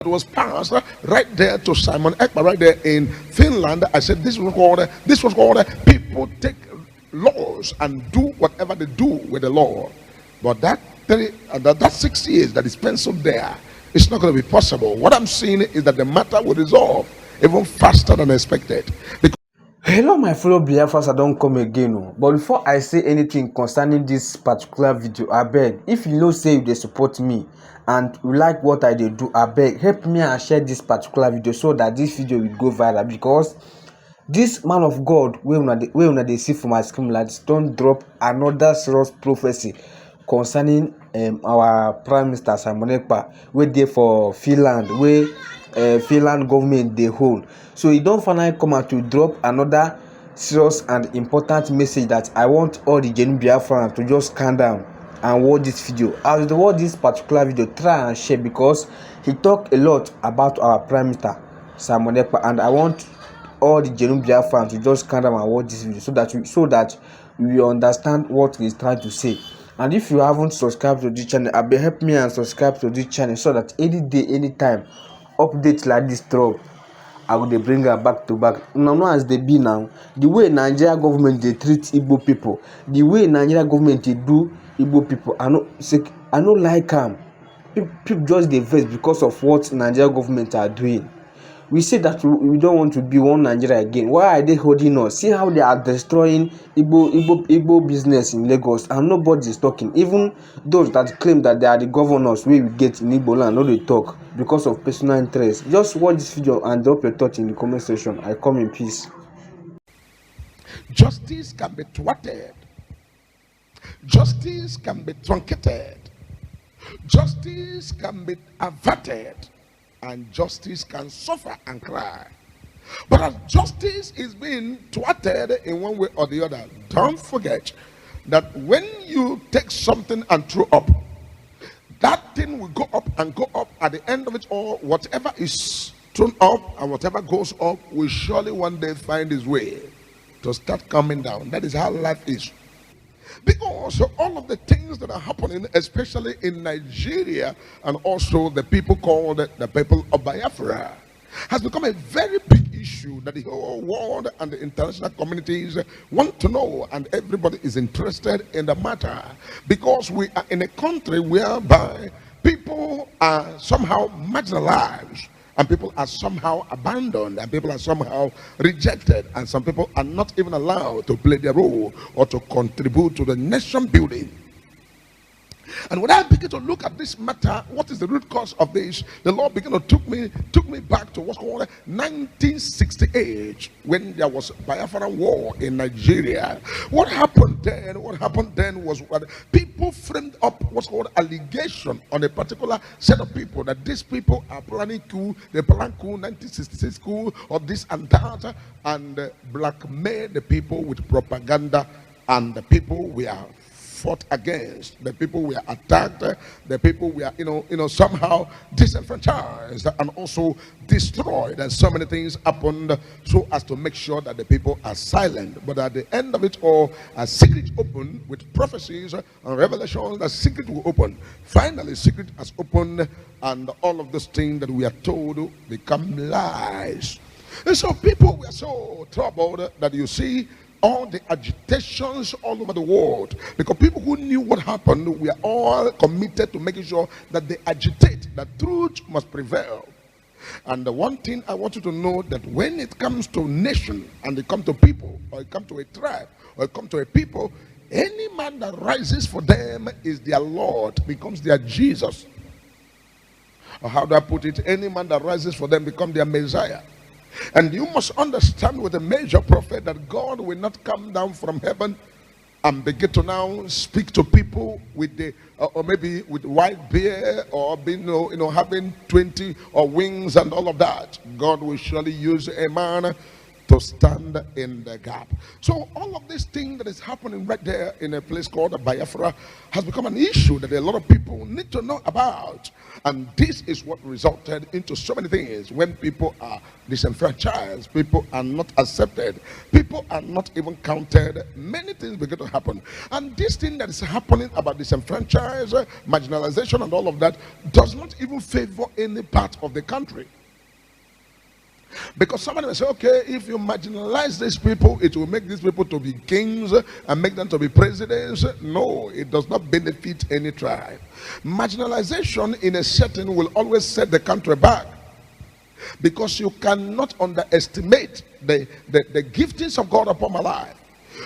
It was passed right there to Simon Ekpa, right there in Finland. I said this was called people take laws and do whatever they do with the law. But that 6 years that is penciled there, it's not going to be possible. What I'm seeing is that the matter will resolve even faster than expected. Because Hello, my fellow Biafras, I don't come again. But before I say anything concerning this particular video, I beg, if you know say you dey support me and you like what I dey do, I beg, help me and share this particular video so that this video will go viral. Because this man of God, wey una dey see for my screen like this, don drop another serious prophecy concerning our Prime Minister Simon Ekpa, wey dey for Finland, wey Finland government dey hold. So he don finally come out to drop another serious and important message that I want all the genuine Biafrans to just calm down and watch this video. As they watch this particular video, try and share, because he talk a lot about our Prime Minister Simon Ekpa, and I want all the genuine Biafrans to just calm down and watch this video so that we understand what he's trying to say. And if you haven't subscribed to this channel, I beg, help me and subscribe to this channel so that any day, anytime updates like this drop, I will bring her back to back. Now as they be now, the way Nigeria government they treat Igbo people, the way Nigeria government they do Igbo people, I no like them. People just dey vex because of what Nigeria government are doing. We say that we don't want to be one Nigeria again. Why are they holding us? See how they are destroying Igbo business in Lagos, and nobody is talking. Even those that claim that they are the governors we get in Igbo land, no, they talk because of personal interest. Just watch this video and drop your thoughts in the comment section. I come in peace. justice can be thwarted, justice can be truncated, justice can be averted, and justice can suffer and cry. But as justice is being thwarted in one way or the other, don't forget that when you take something and throw up, that thing will go up and go up. At the end of it all, whatever is thrown up and whatever goes up will surely one day find its way to start coming down. That is how life is. Because all of the things that are happening, especially in Nigeria, and also the people called the people of Biafra, has become a very big issue that the whole world and the international communities want to know, and everybody is interested in the matter, because we are in a country whereby people are somehow marginalized, and people are somehow abandoned, and people are somehow rejected, and some people are not even allowed to play their role or to contribute to the nation building. And when I begin to look at this matter, what is the root cause of this? The Lord began to took me back to what's called 1968, when there was Biafran war in Nigeria. What happened then? What happened then was what people framed up what's called allegation on a particular set of people, that these people are planning coup, they plan coup, 1966 coup, or this and that, and blackmail the people with propaganda, and the people were fought against, the people were attacked, the people were somehow disenfranchised and also destroyed, and so many things happened so as to make sure that the people are silent. But at the end of it all, a secret opened with prophecies and revelations. The secret will open. Finally, secret has opened, and all of those things that we are told become lies. And so people were so troubled that you see all the agitations all over the world, because people who knew what happened were all committed to making sure that they agitate, that truth must prevail. And the one thing I want you to know, that when it comes to nation, and it comes to people, or it comes to a tribe, or it comes to a people, any man that rises for them is their Lord, becomes their Jesus. Or how do I put it? Any man that rises for them becomes their Messiah. And you must understand with a major prophet that God will not come down from heaven and begin to now speak to people with the or maybe with white beard, or being having 20 or wings and all of that. God will surely use a man to stand in the gap. So all of this thing that is happening right there in a place called Biafra has become an issue that a lot of people need to know about. And this is what resulted into so many things. When people are disenfranchised, people are not accepted, people are not even counted, many things begin to happen. And this thing that is happening about disenfranchised, marginalization and all of that does not even favor any part of the country. Because somebody may say, okay, if you marginalize these people, it will make these people to be kings and make them to be presidents. No, it does not benefit any tribe. Marginalization in a setting will always set the country back. Because you cannot underestimate the giftings of God upon my life.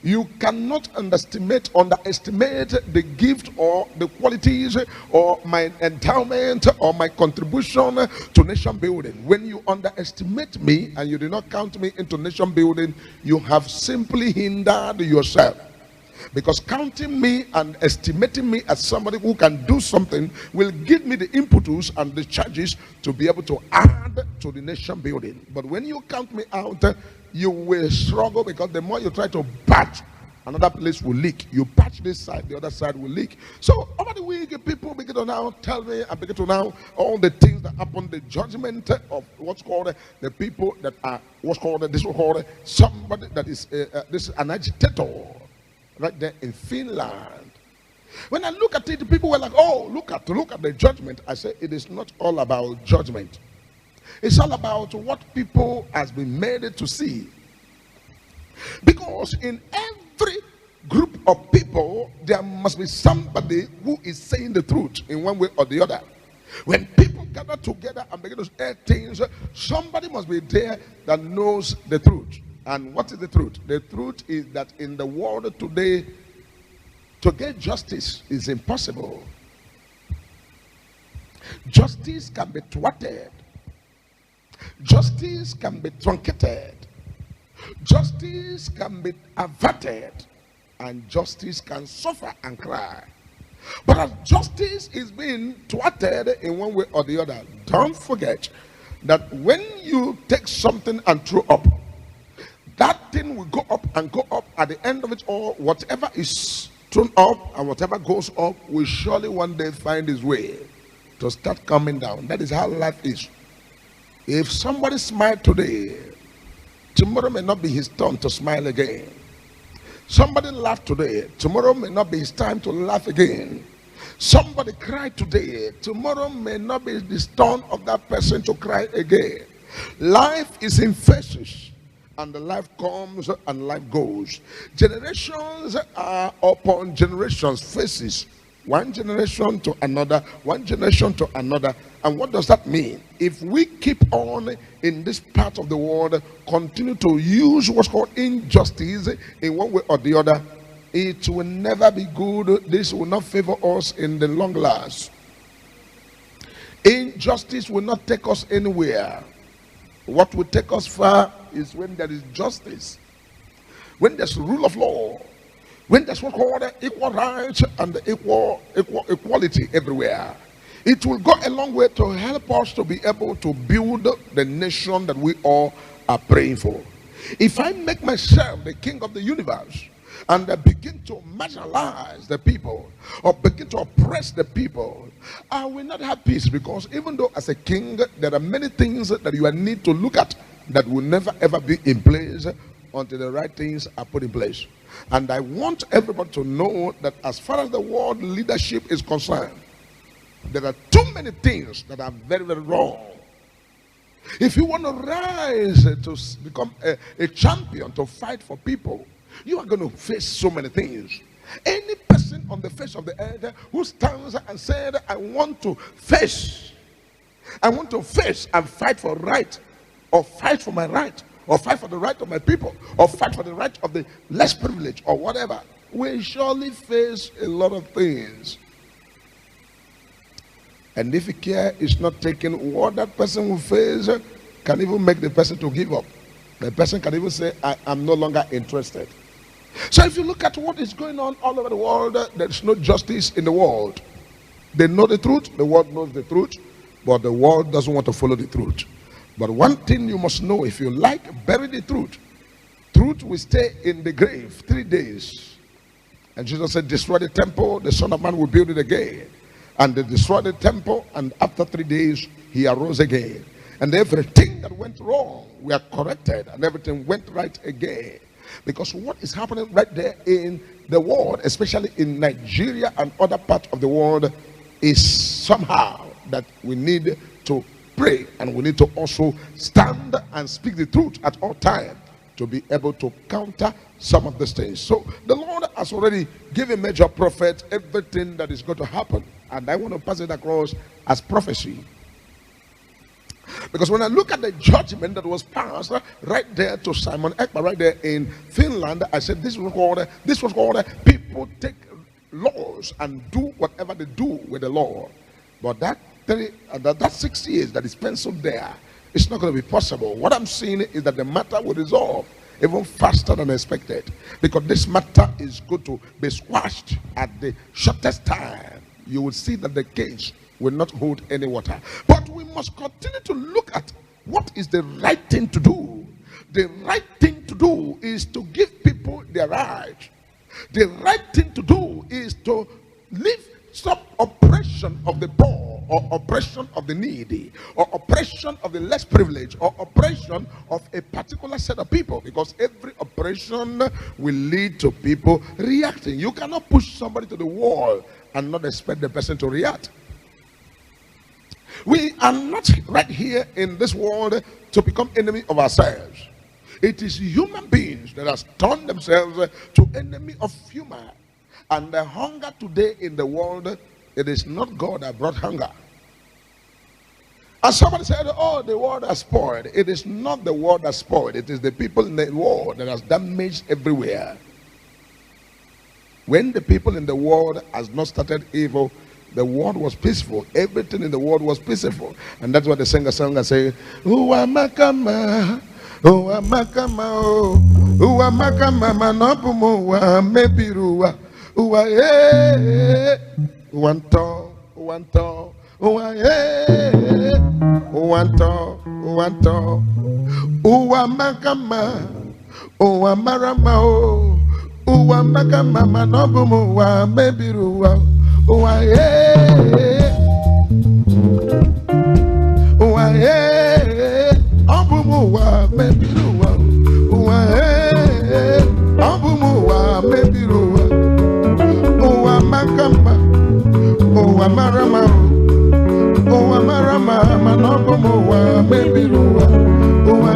You cannot underestimate the gift or the qualities or my endowment or my contribution to nation building. When you underestimate me and you do not count me into nation building, you have simply hindered yourself. Because counting me and estimating me as somebody who can do something will give me the impetus and the charges to be able to add to the nation building. But when you count me out, you will struggle, because the more you try to patch, another place will leak. You patch this side, the other side will leak. So over the week, people begin to now tell me, and begin to now all the things that happen, the judgment of what's called the people that are somebody that is this is an agitator right there in Finland. When I look at it, people were like, oh, look at the judgment. I say it is not all about judgment. It's all about what people has been made to see. Because in every group of people, there must be somebody who is saying the truth in one way or the other. When people gather together and begin to say things, somebody must be there that knows the truth. And what is the truth? The truth is that in the world today, to get justice is impossible. Justice can be thwarted. Justice can be truncated. Justice can be averted. And justice can suffer and cry. But as justice is being thwarted in one way or the other, don't forget that when you take something and throw up, that thing will go up and go up. At the end of it all, whatever is thrown up and whatever goes up will surely one day find its way to start coming down. That is how life is. If somebody smiled today, tomorrow may not be his turn to smile again. Somebody laughed today, tomorrow may not be his time to laugh again. Somebody cried today, tomorrow may not be the turn of that person to cry again. Life is in phases, and the life comes and life goes. Generations are upon generations, phases. One generation to another, one generation to another. And what does that mean? If we keep on in this part of the world, continue to use what's called injustice in one way or the other, it will never be good. This will not favor us in the long last. Injustice will not take us anywhere. What will take us far is when there is justice, when there's rule of law, when there's what's called equal rights and equality everywhere. It will go a long way to help us to be able to build the nation that we all are praying for. If I make myself the king of the universe and I begin to marginalize the people or begin to oppress the people, I will not have peace, because even though as a king there are many things that you need to look at that will never ever be in place until the right things are put in place. And I want everybody to know that as far as the world leadership is concerned, there are too many things that are very, very wrong. If you want to rise to become a champion to fight for people, you are going to face so many things. Any person on the face of the earth who stands and said, I want to face and fight for right, or fight for my right, or fight for the right of my people, or fight for the right of the less privileged, or whatever, will surely face a lot of things. And if care is not taken, what that person will face can even make the person to give up. The person can even say, I am no longer interested. So if you look at what is going on all over the world, there is no justice in the world. They know the truth, the world knows the truth, but the world doesn't want to follow the truth. But one thing you must know, if you like, bury the truth. truth will stay in the grave 3 days. And Jesus said, destroy the temple, the Son of Man will build it again. And they destroyed the temple, and after 3 days, he arose again. And everything that went wrong, we are corrected, and everything went right again. Because what is happening right there in the world, especially in Nigeria and other parts of the world, is somehow that we need to pray, and we need to also stand and speak the truth at all times to be able to counter some of these things. So the Lord has already given major prophet everything that is going to happen, and I want to pass it across as prophecy. Because when I look at the judgment that was passed right there to Simon Ekpa, right there in Finland, I said this was called people take laws and do whatever they do with the law. But that 6 years that is penciled there, it's not going to be possible. What I'm seeing is that the matter will resolve even faster than expected, because this matter is going to be squashed at the shortest time. You will see that the case will not hold any water. But we must continue to look at what is the right thing to do. The right thing to do is to give people their right. The right thing to do is to lift some oppression of the poor, or oppression of the needy, or oppression of the less privileged, or oppression of a particular set of people, because every oppression will lead to people reacting. You cannot push somebody to the wall and not expect the person to react. We are not right here in this world to become enemy of ourselves. It is human beings that have turned themselves to enemy of human. And the hunger today in the world, it is not God that brought hunger. And somebody said, oh, the world has spoiled. It is not the world that spoiled. It is the people in the world that has damaged everywhere. When the people in the world has not started evil, the world was peaceful. Everything in the world was peaceful. And that's what the singer sang and say, Uwa makama, uwa makama, uwa makama, manopumu, uwa mebiruwa, uwa uwanto, uwanto, uwa uwanto, uwanto, uwa makama, uwa marama, uwa makama, manopumu, uwa mebiruwa, uwa abumu wa mebiruwa, uwa abumu wa mebiruwa, uwa makama, uwa marama, manobumu wa mebiruwa, uwa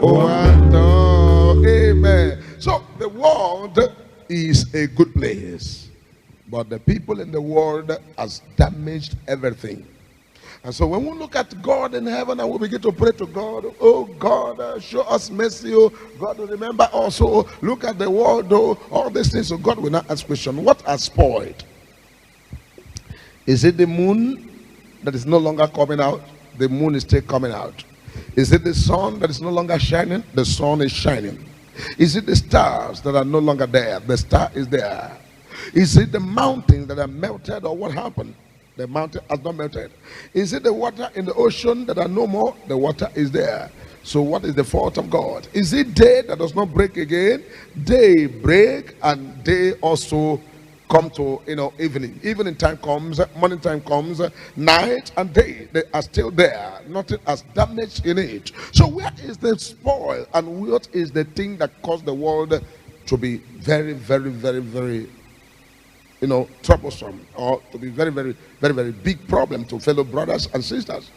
uwanto. Amen. So the world is a good place, but the people in the world has damaged everything. And so when we look at God in heaven and we begin to pray to God, oh God, show us mercy, oh God, remember also, look at the world, oh, all these things. So God will not ask question, what has spoiled? Is it the moon that is no longer coming out? The moon is still coming out. Is it the sun that is no longer shining? The sun is shining. Is it the stars that are no longer there? The star is there. Is it the mountains that are melted, or what happened? The mountain has not melted. Is it the water in the ocean that are no more? The water is there. So what is the fault of God? Is it day that does not break again? Day break, and day also come to evening. Evening time comes, morning time comes, night and day, they are still there. Nothing has damaged in it. So where is the spoil, and what is the thing that caused the world to be very, very, very, very troublesome, or to be very, very, very, very big problem to fellow brothers and sisters?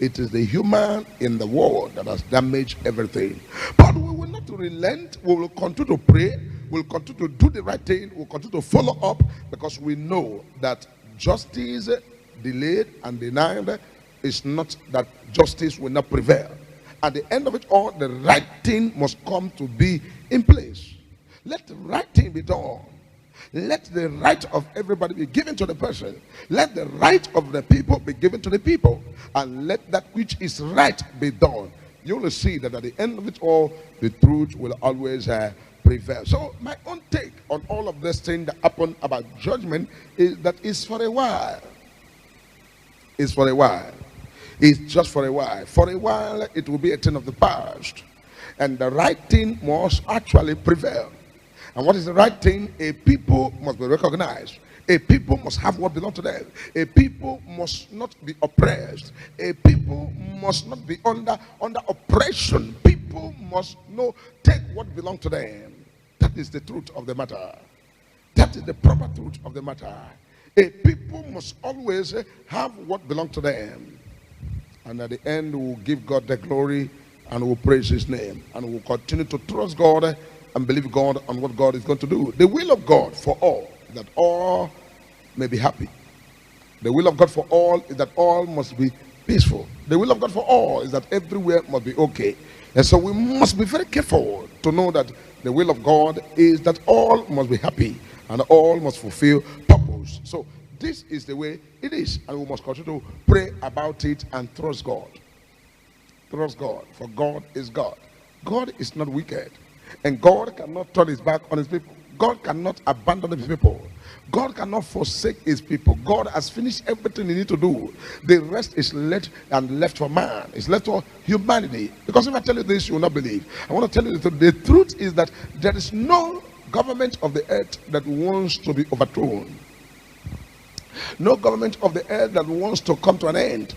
It is the human in the world that has damaged everything. But we will not relent. We will continue to pray. We'll continue to do the right thing. We'll continue to follow up, because we know that justice delayed and denied is not that justice will not prevail. At the end of it all, the right thing must come to be in place. Let the right thing be done. Let the right of everybody be given to the person. Let the right of the people be given to the people. And let that which is right be done. You will see that at the end of it all, the truth will always prevail. So my own take on all of this thing that happened about judgment is that it's for a while. It's for a while. It's just for a while. For a while, it will be a thing of the past. And the right thing must actually prevail. And what is the right thing? A people must be recognized. A people must have what belongs to them. A people must not be oppressed. A people must not be under oppression. People must know, take what belongs to them. That is the truth of the matter. That is the proper truth of the matter. A people must always have what belongs to them. And at the end, we will give God the glory and we will praise his name. And we will continue to trust God and believe God on what God is going to do. The will of God for all, that all may be happy. The will of God for all is that all must be peaceful. The will of God for all is that everywhere must be okay. And so we must be very careful to know that the will of God is that all must be happy and all must fulfill purpose. So this is the way it is, and we must continue to pray about it and trust God. Trust God, for God is God. God is not wicked, and God cannot turn his back on his people. God cannot abandon his people. God cannot forsake his people. God has finished everything he needs to do. The rest is left for man. It's left for humanity. Because if I tell you this, you will not believe. I want to tell you the truth. The truth is that there is no government of the earth that wants to be overthrown. No government of the earth that wants to come to an end.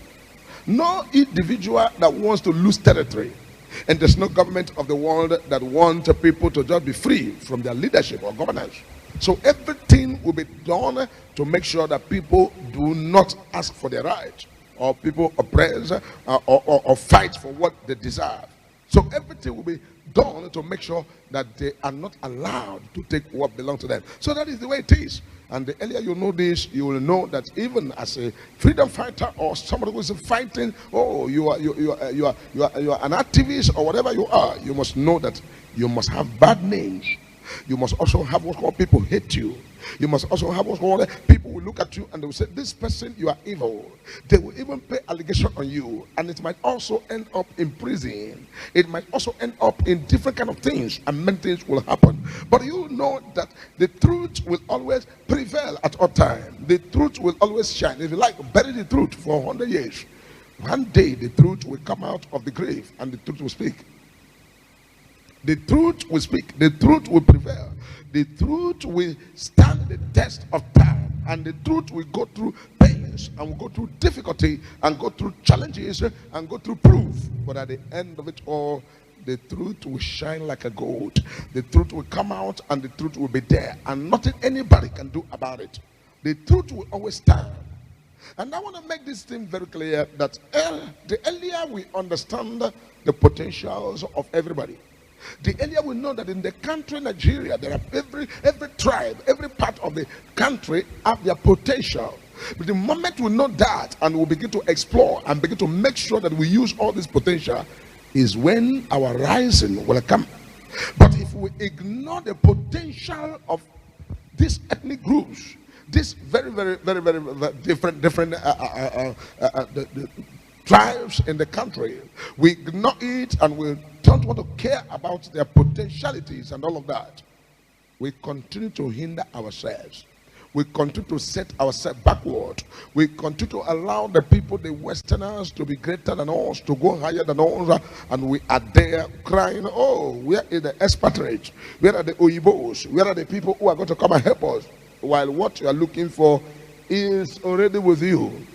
No individual that wants to lose territory. And there's no government of the world that wants people to just be free from their leadership or governance. So everything will be done to make sure that people do not ask for their rights, or people oppress or fight for what they deserve. So everything will be done to make sure that they are not allowed to take what belongs to them. So that is the way it is. And the earlier you know this, you will know that even as a freedom fighter or somebody who is fighting, oh, you are an activist or whatever you are, you must know that you must have bad names. You must also have what's called people hate you. You must also have what's called people will look at you and they will say, this person, you are evil. They will even pay allegation on you, and it might also end up in prison. It might also end up in different kind of things, and many things will happen. But you know that the truth will always prevail at all times. The truth will always shine. If you like, bury the truth for 100 years. One day the truth will come out of the grave and the truth will speak. The truth will speak. The truth will prevail. The truth will stand the test of time. And the truth will go through pains and will go through difficulty and go through challenges and go through proof. But at the end of it all, the truth will shine like a gold. The truth will come out and the truth will be there. And nothing anybody can do about it. The truth will always stand. And I want to make this thing very clear that the earlier we understand the potentials of everybody, the earlier we know that in the country Nigeria, there are every tribe, every part of the country have their potential. But the moment we know that and we begin to explore and begin to make sure that we use all this potential is when our rising will come. But if we ignore the potential of these ethnic groups, these very different tribes in the country, we ignore it and we don't want to care about their potentialities and all of that, we continue to hinder ourselves. We continue to set ourselves backward. We continue to allow the people, the Westerners, to be greater than us, to go higher than us, and we are there crying, oh, where is the expatriates? Where are the Oyibos? Where are the people who are going to come and help us? While what you are looking for is already with you.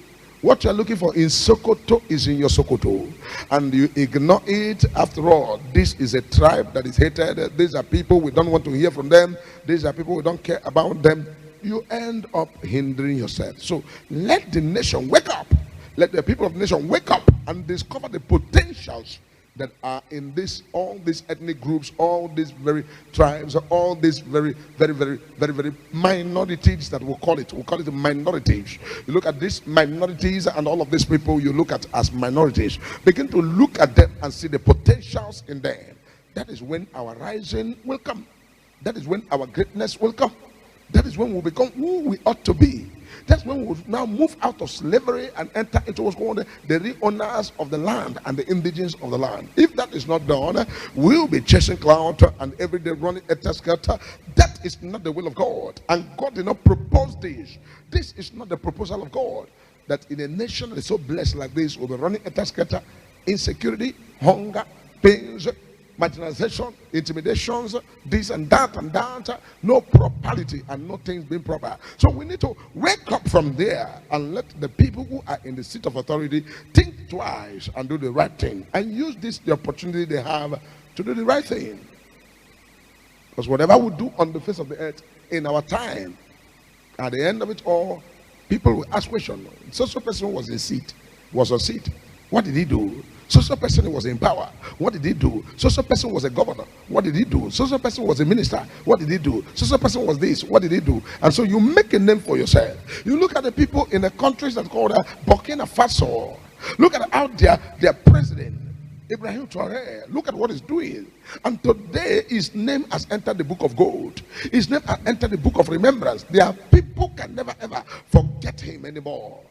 What you are looking for in Sokoto is in your Sokoto, and you ignore it. After all, this is a tribe that is hated. These are people we don't want to hear from them. These are people we don't care about them. You end up hindering yourself. So let the nation wake up. Let the people of the nation wake up and discover the potentials that are in all these ethnic groups, all these very tribes, all these very minorities that we'll call it the minorities. You look at these minorities and all of these people you look at as minorities, begin to look at them and see the potentials in them. That is when our rising will come. That is when our greatness will come. That is when we become who we ought to be. That's when we will now move out of slavery and enter into what's called the real owners of the land and the indigenes of the land. If that is not done, we'll be chasing clout and every day running a scatter. That is not the will of God. And God did not propose this. This is not the proposal of God. that in a nation that is so blessed like this, we'll be running a insecurity, hunger, pains, marginalization, intimidations, this and that, no propriety and no things being proper. So we need to wake up from there and let the people who are in the seat of authority think twice and do the right thing, and use this the opportunity they have to do the right thing. Because whatever we do on the face of the earth in our time, at the end of it all, people will ask questions. So person was on seat. What did he do? So person was in power. What did he do? So person was a governor. What did he do? So person was a minister. What did he do? So person was this. What did he do? And so you make a name for yourself. You look at the people in the countries that called Burkina Faso. Look at how their president, Ibrahim Traoré, look at what he's doing. And today his name has entered the book of gold. His name has entered the book of remembrance. There are people can never ever forget him anymore.